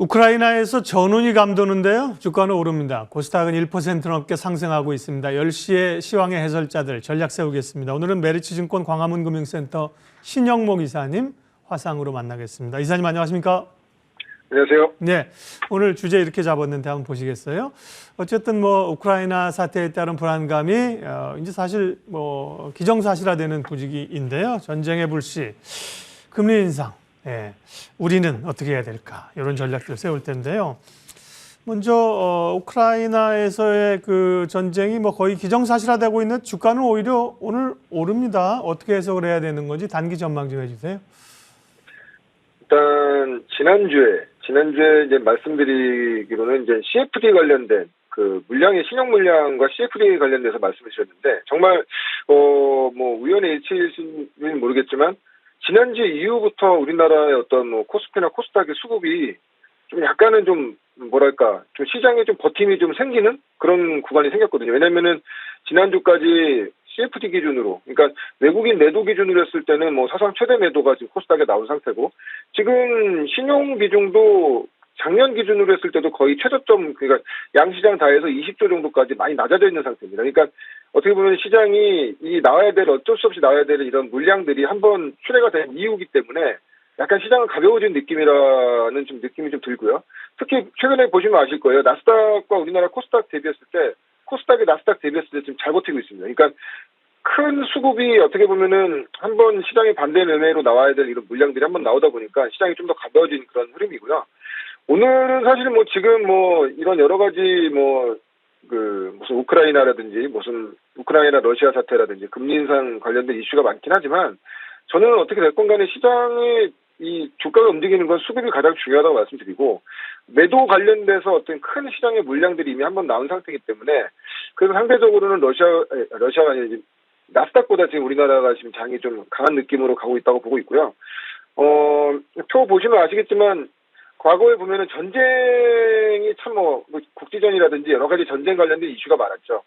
우크라이나에서 전운이 감도는데요. 주가는 오릅니다. 코스닥은 1% 넘게 상승하고 있습니다. 10시에 시황의 해설자들 전략 세우겠습니다. 오늘은 메리츠증권 광화문금융센터 신영목 이사님 화상으로 만나겠습니다. 이사님 안녕하십니까? 안녕하세요. 네, 오늘 주제 이렇게 잡았는데 한번 보시겠어요? 어쨌든 우크라이나 사태에 따른 불안감이 이제 사실 기정사실화되는 부지기인데요. 전쟁의 불씨, 금리 인상. 예, 우리는 어떻게 해야 될까? 이런 전략들을 세울 텐데요. 먼저 우크라이나에서의 그 전쟁이 거의 기정사실화되고 있는 주가는 오히려 오늘 오릅니다. 어떻게 해석을 해야 되는 건지 단기 전망 좀 해주세요. 일단 지난주에 이제 말씀드리기로는 이제 CFD 관련된 그 물량의 신용 물량과 CFD 관련돼서 말씀을 주셨는데 정말 우연의 일치일지는 모르겠지만. 지난주 이후부터 우리나라의 어떤 코스피나 코스닥의 수급이 좀 약간은 좀 시장에 좀 버팀이 좀 생기는 그런 구간이 생겼거든요. 왜냐면은 지난주까지 CFD 기준으로, 그러니까 외국인 매도 기준으로 했을 때는 사상 최대 매도가 지금 코스닥에 나온 상태고, 지금 신용 비중도 작년 기준으로 했을 때도 거의 최저점, 그러니까 양시장 다 해서 20조 정도까지 많이 낮아져 있는 상태입니다. 그러니까 어떻게 보면 시장이 어쩔 수 없이 나와야 될 이런 물량들이 한번 출회가 된 이유이기 때문에 약간 시장은 가벼워진 느낌이라는 느낌이 좀 들고요. 특히 최근에 보시면 아실 거예요. 나스닥과 우리나라 코스닥 대비했을 때, 코스닥이 나스닥 대비했을 때 지금 잘 버티고 있습니다. 그러니까 큰 수급이 어떻게 보면은 한번 시장의 반대 매매로 나와야 될 이런 물량들이 한번 나오다 보니까 시장이 좀 더 가벼워진 그런 흐름이고요. 오늘은 사실 지금 이런 여러 가지 무슨 우크라이나라든지 무슨 우크라이나 러시아 사태라든지 금리 인상 관련된 이슈가 많긴 하지만 저는 어떻게 됐건 간에 시장의 이 주가가 움직이는 건 수급이 가장 중요하다고 말씀드리고, 매도 관련돼서 어떤 큰 시장의 물량들이 이미 한번 나온 상태이기 때문에 그래서 상대적으로는 러시아가 아니라 나스닥보다 지금 우리나라가 지금 장이 좀 강한 느낌으로 가고 있다고 보고 있고요. 표 보시면 아시겠지만 과거에 보면은 전쟁이 참 국지전이라든지 여러 가지 전쟁 관련된 이슈가 많았죠.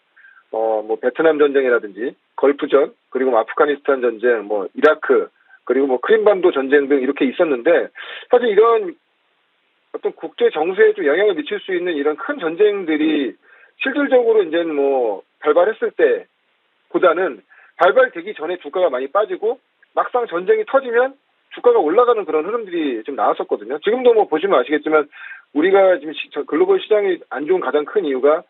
베트남 전쟁이라든지 걸프전, 그리고 아프가니스탄 전쟁, 이라크, 그리고 크림반도 전쟁 등 이렇게 있었는데, 사실 이런 어떤 국제 정세에 좀 영향을 미칠 수 있는 이런 큰 전쟁들이 실질적으로 이제는 발발했을 때보다는 발발되기 전에 주가가 많이 빠지고 막상 전쟁이 터지면 주가가 올라가는 그런 흐름들이 좀 나왔었거든요. 지금도 보시면 아시겠지만 우리가 지금 글로벌 시장이 안 좋은 가장 큰 이유가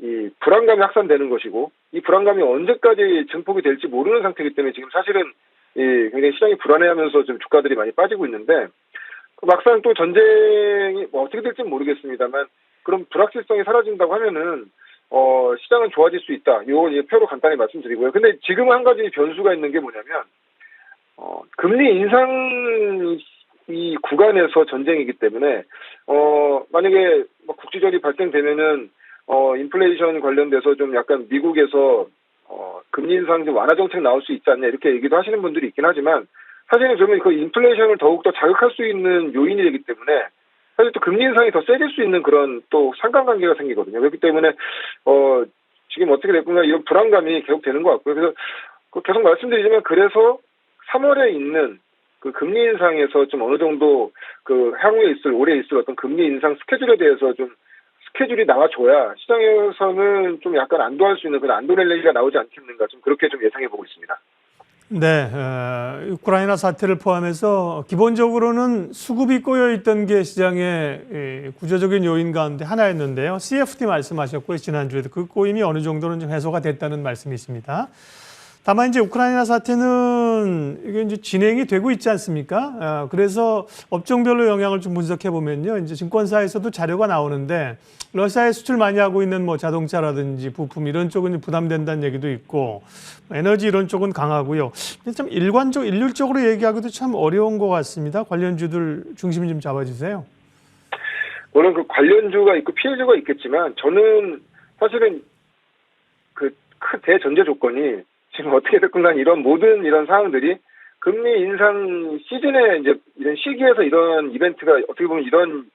이 불안감이 확산되는 것이고, 이 불안감이 언제까지 증폭이 될지 모르는 상태이기 때문에 지금 사실은 굉장히 시장이 불안해하면서 좀 주가들이 많이 빠지고 있는데, 막상 또 전쟁이 어떻게 될지는 모르겠습니다만 그런 불확실성이 사라진다고 하면은 시장은 좋아질 수 있다. 이거 표로 간단히 말씀드리고요. 근데 지금은 한 가지 변수가 있는 게 뭐냐면 금리 인상 이 구간에서 전쟁이기 때문에 만약에 국지전이 발생되면은 인플레이션 관련돼서 좀 약간 미국에서 금리 인상 좀 완화 정책 나올 수 있지 않냐 이렇게 얘기도 하시는 분들이 있긴 하지만, 사실은 그러면 그 인플레이션을 더욱더 자극할 수 있는 요인이 되기 때문에 사실 또 금리 인상이 더 세질 수 있는 그런 또 상관관계가 생기거든요. 그렇기 때문에 지금 어떻게 됐구나 이런 불안감이 계속 되는 것 같고요. 그래서 계속 말씀드리지만, 그래서 3월에 있는 그 금리 인상에서 좀 어느 정도 그 향후에 올해 있을 어떤 금리 인상 스케줄에 대해서 좀 스케줄이 나와줘야 시장에서는 좀 약간 안도할 수 있는 그런 안도 랠리가 나오지 않겠는가, 좀 그렇게 좀 예상해 보고 있습니다. 네, 우크라이나 사태를 포함해서 기본적으로는 수급이 꼬여있던 게 시장의 구조적인 요인 가운데 하나였는데요. CFD 말씀하셨고요. 지난주에도 그 꼬임이 어느 정도는 좀 해소가 됐다는 말씀이십니다. 다만 이제 우크라이나 사태는 이게 이제 진행이 되고 있지 않습니까? 그래서 업종별로 영향을 좀 분석해 보면요, 이제 증권사에서도 자료가 나오는데 러시아에 수출 많이 하고 있는 자동차라든지 부품 이런 쪽은 부담된다는 얘기도 있고, 에너지 이런 쪽은 강하고요. 참 일률적으로 얘기하기도 참 어려운 것 같습니다. 관련주들 중심 좀 잡아주세요. 물론 그 관련주가 있고 피해주가 있겠지만, 저는 사실은 그 대전제 조건이 지금 어떻게 됐건 간 이런 모든 이런 상황들이 금리 인상 시즌에 이제 이런 시기에서 이런 이벤트가 어떻게 보면 이런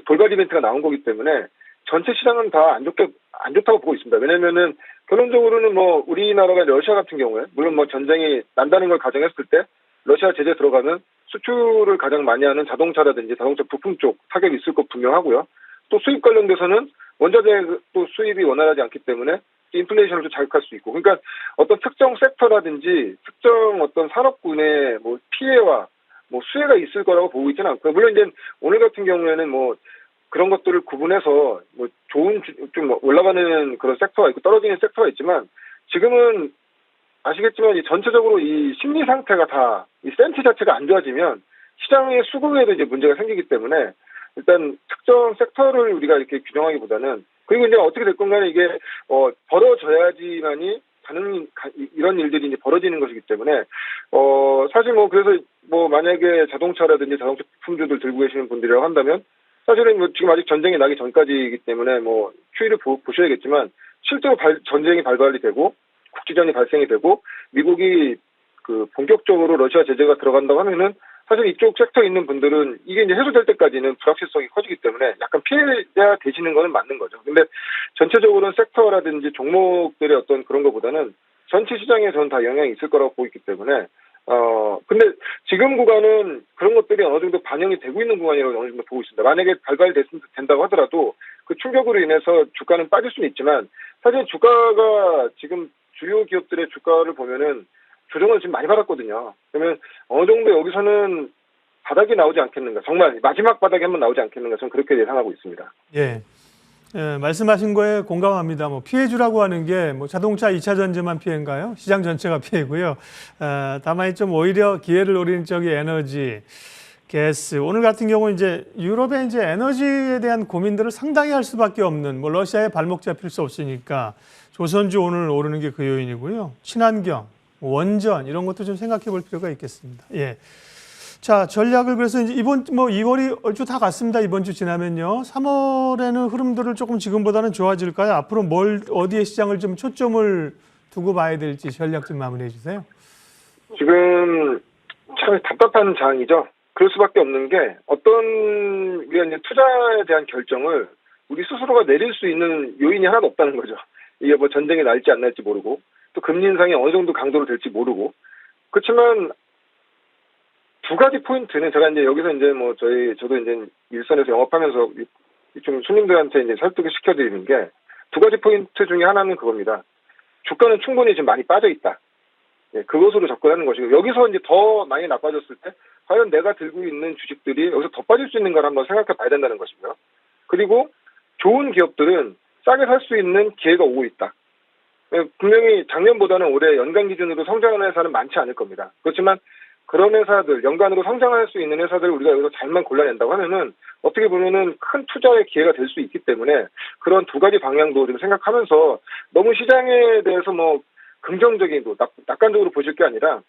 돌발 이벤트가 나온 거기 때문에 전체 시장은 다 안 좋다고 보고 있습니다. 왜냐면은 결론적으로는 우리나라가 러시아 같은 경우에 물론 전쟁이 난다는 걸 가정했을 때 러시아 제재 들어가면 수출을 가장 많이 하는 자동차라든지 자동차 부품 쪽 타격이 있을 것 분명하고요. 또 수입 관련돼서는 원자재 또 수입이 원활하지 않기 때문에 인플레이션을 좀 자극할 수 있고, 그러니까 어떤 특정 섹터라든지 특정 어떤 산업군의 뭐 피해와 뭐 수혜가 있을 거라고 보고 있지는 않고요. 물론 이제 오늘 같은 경우에는 뭐 그런 것들을 구분해서 뭐 좋은 좀 올라가는 그런 섹터가 있고 떨어지는 섹터가 있지만, 지금은 아시겠지만 이 전체적으로 이 심리 상태가 다 이 센티 자체가 안 좋아지면 시장의 수급에도 이제 문제가 생기기 때문에 일단 특정 섹터를 우리가 이렇게 규정하기보다는, 그리고 이제 어떻게 됐건 간에 이게 벌어져야지만이 이런 일들이 이제 벌어지는 것이기 때문에 사실 뭐 그래서 뭐 만약에 자동차라든지 자동차 부품주들 들고 계시는 분들이라고 한다면 사실은 뭐 지금 아직 전쟁이 나기 전까지이기 때문에 뭐 추이를 보셔야겠지만, 실제로 전쟁이 발발이 되고 국지전이 발생이 되고 미국이 그 본격적으로 러시아 제재가 들어간다고 하면은 사실 이쪽 섹터에 있는 분들은 이게 이제 해소될 때까지는 불확실성이 커지기 때문에 약간 피해가 되시는 거는 맞는 거죠. 근데 전체적으로는 섹터라든지 종목들의 어떤 그런 것보다는 전체 시장에 저는 다 영향이 있을 거라고 보고 있기 때문에 근데 지금 구간은 그런 것들이 어느 정도 반영이 되고 있는 구간이라고 어느 정도 보고 있습니다. 만약에 발발된다고 하더라도 그 충격으로 인해서 주가는 빠질 수는 있지만, 사실 주가가 지금 주요 기업들의 주가를 보면은 조정을 지금 많이 받았거든요. 그러면 어느 정도 여기서는 바닥이 나오지 않겠는가, 정말 마지막 바닥이 한번 나오지 않겠는가, 저는 그렇게 예상하고 있습니다. 예. 말씀하신 거에 공감합니다. 뭐 피해주라고 하는 게 뭐 자동차 2차 전지만 피해인가요? 시장 전체가 피해고요. 다만 좀 오히려 기회를 노리는 쪽이 에너지, 가스. 오늘 같은 경우 이제 유럽의 이제 에너지에 대한 고민들을 상당히 할 수밖에 없는, 뭐 러시아에 발목 잡힐 수 없으니까 조선주 오늘 오르는 게 그 요인이고요. 친환경, 원전 이런 것도 좀 생각해 볼 필요가 있겠습니다. 예. 자, 전략을 그래서 이제 이번 뭐 2월이 얼추 다 갔습니다. 이번 주 지나면요. 3월에는 흐름들을 조금 지금보다는 좋아질까요? 앞으로 어디에 시장을 좀 초점을 두고 봐야 될지 전략 좀 마무리해 주세요. 지금 참 답답한 상황이죠. 그럴 수밖에 없는 게, 어떤 우리가 이제 투자에 대한 결정을 우리 스스로가 내릴 수 있는 요인이 하나도 없다는 거죠. 이게 뭐 전쟁이 날지 안 날지 모르고, 또 금리 인상이 어느 정도 강도로 될지 모르고. 그렇지만 두 가지 포인트는 제가 이제 여기서 이제 뭐 저도 이제 일선에서 영업하면서 좀 손님들한테 이제 설득을 시켜드리는 게, 두 가지 포인트 중에 하나는 그겁니다. 주가는 충분히 지금 많이 빠져 있다. 예, 그것으로 접근하는 것이고, 여기서 이제 더 많이 나빠졌을 때 과연 내가 들고 있는 주식들이 여기서 더 빠질 수 있는가를 한번 생각해 봐야 된다는 것이고요. 그리고 좋은 기업들은 싸게 살 수 있는 기회가 오고 있다. 예, 분명히 작년보다는 올해 연간 기준으로 성장하는 회사는 많지 않을 겁니다. 그렇지만 그런 회사들, 연간으로 성장할 수 있는 회사들을 우리가 여기서 잘만 골라낸다고 하면은 어떻게 보면은 큰 투자의 기회가 될 수 있기 때문에, 그런 두 가지 방향도 좀 생각하면서 너무 시장에 대해서 뭐 긍정적이고 낙관적으로 보실 게 아니라,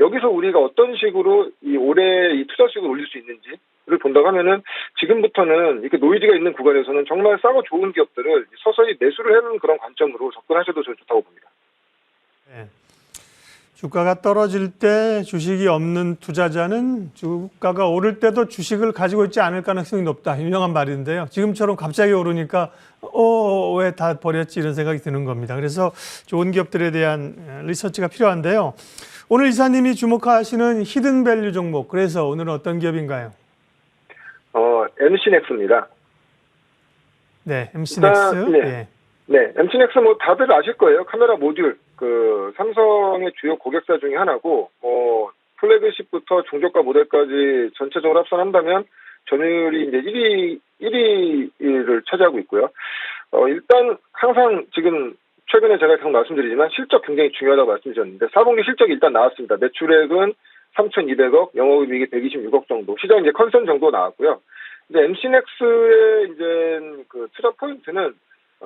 여기서 우리가 어떤 식으로 이 올해 이 투자 수익을 올릴 수 있는지를 본다고 하면은, 지금부터는 이렇게 노이즈가 있는 구간에서는 정말 싸고 좋은 기업들을 서서히 매수를 하는 그런 관점으로 접근하셔도 저는 좋다고 봅니다. 네. 주가가 떨어질 때 주식이 없는 투자자는 주가가 오를 때도 주식을 가지고 있지 않을 가능성이 높다. 유명한 말인데요. 지금처럼 갑자기 오르니까 왜 다 버렸지 이런 생각이 드는 겁니다. 그래서 좋은 기업들에 대한 리서치가 필요한데요. 오늘 이사님이 주목하시는 히든밸류 종목, 그래서 오늘은 어떤 기업인가요? MC넥스입니다. 네, MC넥스. 네. 네, MC넥스 뭐 다들 아실 거예요. 카메라 모듈, 삼성의 주요 고객사 중에 하나고, 플래그십부터 중저가 모델까지 전체적으로 합산한다면 점유율이 이제 1위를 차지하고 있고요. 일단 항상 지금 최근에 제가 계속 말씀드리지만 실적 굉장히 중요하다고 말씀드렸는데, 4분기 실적이 일단 나왔습니다. 매출액은 3,200억, 영업이익이 126억 정도, 시장 이제 컨센 정도 나왔고요. 이제 MC넥스의 이제 그 투자 포인트는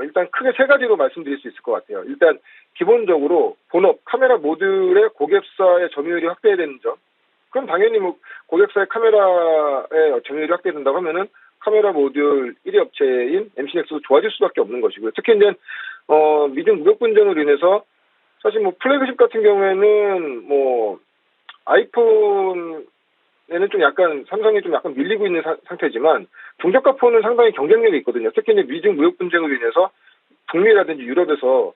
일단 크게 세 가지로 말씀드릴 수 있을 것 같아요. 일단 기본적으로 본업 카메라 모듈의 고객사의 점유율이 확대되는 점. 그럼 당연히 뭐 고객사의 카메라의 점유율이 확대된다고 하면은 카메라 모듈 1위 업체인 MC넥스도 좋아질 수밖에 없는 것이고요. 특히 이제 미중 무역 분쟁으로 인해서 사실 뭐 플래그십 같은 경우에는 뭐 아이폰에는 좀 약간 삼성이 좀 약간 밀리고 있는 상태지만, 중저가 폰은 상당히 경쟁력이 있거든요. 특히 이제 미중 무역 분쟁으로 인해서 북미라든지 유럽에서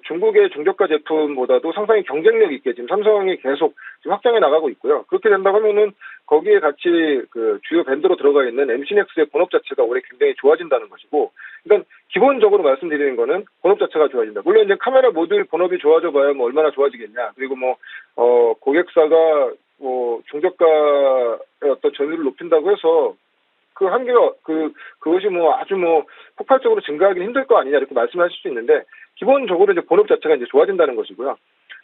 중국의 중저가 제품보다도 상당히 경쟁력 있게 지금 삼성이 계속 지금 확장해 나가고 있고요. 그렇게 된다고 하면은 거기에 같이 그 주요 밴드로 들어가 있는 MC넥스의 본업 자체가 올해 굉장히 좋아진다는 것이고, 그러니까 기본적으로 말씀드리는 거는 본업 자체가 좋아진다. 물론 이제 카메라 모듈 본업이 좋아져봐야 뭐 얼마나 좋아지겠냐. 그리고 뭐 고객사가 뭐 중저가의 어떤 점유율을 높인다고 해서 그 한계가 그것이 뭐 아주 뭐 폭발적으로 증가하기는 힘들 거 아니냐 이렇게 말씀하실 수 있는데, 기본적으로 이제 본업 자체가 이제 좋아진다는 것이고요.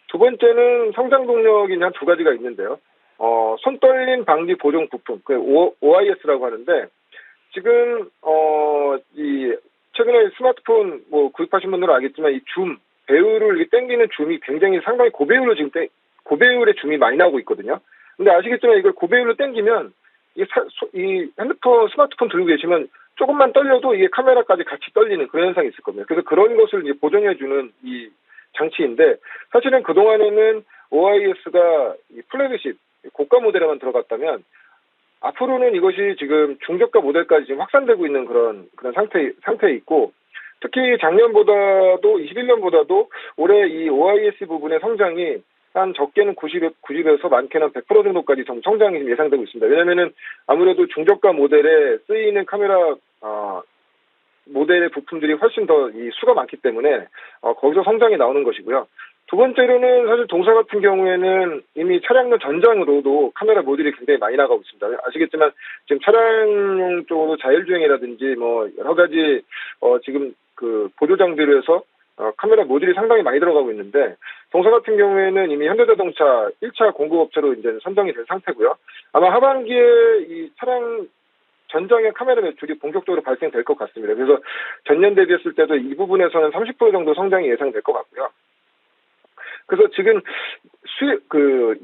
두 번째는 성장 동력이 한 두 가지가 있는데요. 손 떨림 방지 보정 부품, 그 OIS라고 하는데, 지금 이 최근에 스마트폰 뭐 구입하신 분들은 알겠지만 이 줌 배율을 이렇게 당기는 줌이 굉장히 상당히 고배율로 지금 고배율의 줌이 많이 나오고 있거든요. 근데 아시겠지만 이걸 고배율로 당기면 이 핸드폰, 스마트폰 들고 계시면 조금만 떨려도 이게 카메라까지 같이 떨리는 그런 현상이 있을 겁니다. 그래서 그런 것을 이제 보정해주는 이 장치인데, 사실은 그동안에는 OIS가 이 플래그십, 고가 모델에만 들어갔다면, 앞으로는 이것이 지금 중저가 모델까지 지금 확산되고 있는 그런 상태에 있고, 특히 작년보다도 21년보다도 올해 이 OIS 부분의 성장이 한 적게는 90에서 많게는 100% 정도까지 성장이 예상되고 있습니다. 왜냐면은 아무래도 중저가 모델에 쓰이는 카메라 모델의 부품들이 훨씬 더 이 수가 많기 때문에 거기서 성장이 나오는 것이고요. 두 번째로는 사실 동사 같은 경우에는 이미 차량용 전장으로도 카메라 모듈이 굉장히 많이 나가고 있습니다. 아시겠지만 지금 차량용 쪽으로 자율주행이라든지 뭐 여러 가지 지금 그 보조 장비로 해서 카메라 모듈이 상당히 많이 들어가고 있는데, 동사 같은 경우에는 이미 현대자동차 1차 공급업체로 이제 선정이 된 상태고요. 아마 하반기에 이 차량 전장의 카메라 매출이 본격적으로 발생될 것 같습니다. 그래서 전년 대비했을 때도 이 부분에서는 30% 정도 성장이 예상될 것 같고요. 그래서 지금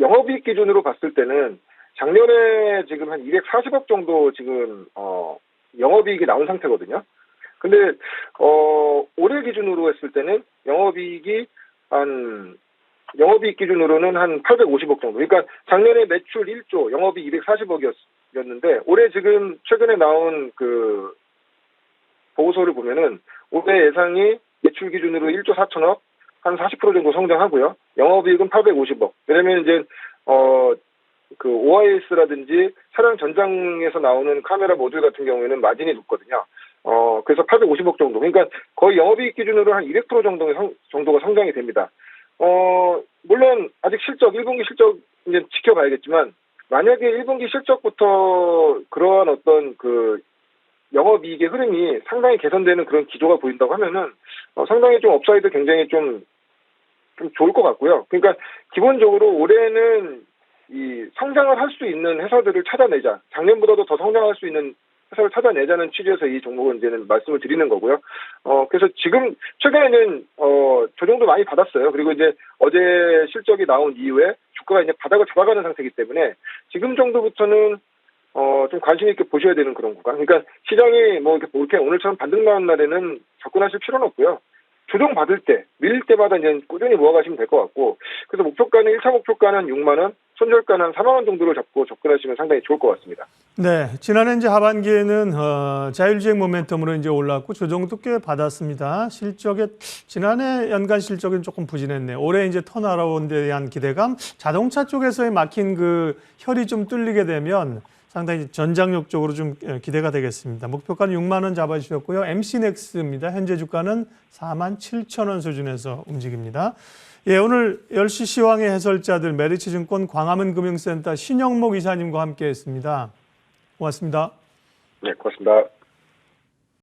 영업이익 기준으로 봤을 때는 작년에 지금 한 240억 정도 지금 영업이익이 나온 상태거든요. 근데 올해 기준으로 했을 때는 영업이익 기준으로는 한 850억 정도. 그러니까 작년에 매출 1조, 영업이익 240억이었는데 올해 지금 최근에 나온 그 보고서를 보면은 올해 예상이 매출 기준으로 1조 4천억, 한 40% 정도 성장하고요. 영업이익은 850억. 왜냐면 이제 그 OIS라든지 차량 전장에서 나오는 카메라 모듈 같은 경우에는 마진이 높거든요. 그래서 850억 정도. 그러니까 거의 영업이익 기준으로 한 200% 정도가 성장이 됩니다. 물론 아직 1분기 실적 이제 지켜봐야겠지만, 만약에 1분기 실적부터 그러한 어떤 그 영업이익의 흐름이 상당히 개선되는 그런 기조가 보인다고 하면은 상당히 좀 업사이드 굉장히 좀 좋을 것 같고요. 그러니까 기본적으로 올해는 이 성장을 할 수 있는 회사들을 찾아내자, 작년보다도 더 성장할 수 있는 회사를 찾아내자는 취지에서 이 종목은 이제는 말씀을 드리는 거고요. 그래서 지금 최근에는 조정도 많이 받았어요. 그리고 이제 어제 실적이 나온 이후에 주가가 이제 바닥을 잡아가는 상태이기 때문에 지금 정도부터는 좀 관심 있게 보셔야 되는 그런 구간. 그러니까 시장이 뭐 이렇게 오늘처럼 반등 나온 날에는 접근하실 필요는 없고요. 조정 받을 때, 밀릴 때마다 이제 꾸준히 모아가시면 될 것 같고, 그래서 목표가는 1차 목표가는 6만 원, 손절가는 한 4만 원 정도로 잡고 접근하시면 상당히 좋을 것 같습니다. 네, 지난해 이제 하반기에는 자율주행 모멘텀으로 이제 올랐고 조정도 꽤 받았습니다. 실적에 지난해 연간 실적은 조금 부진했네요. 올해 이제 턴어라운드에 대한 기대감, 자동차 쪽에서의 막힌 그 혈이 좀 뚫리게 되면 상당히 전장력 쪽으로 좀 기대가 되겠습니다. 목표가는 6만 원 잡아주셨고요. MC넥스입니다. 현재 주가는 4만 7천 원 수준에서 움직입니다. 예, 오늘 10시 시황의 해설자들 메리츠증권 광화문 금융센터 신영목 이사님과 함께했습니다. 고맙습니다. 네, 고맙습니다.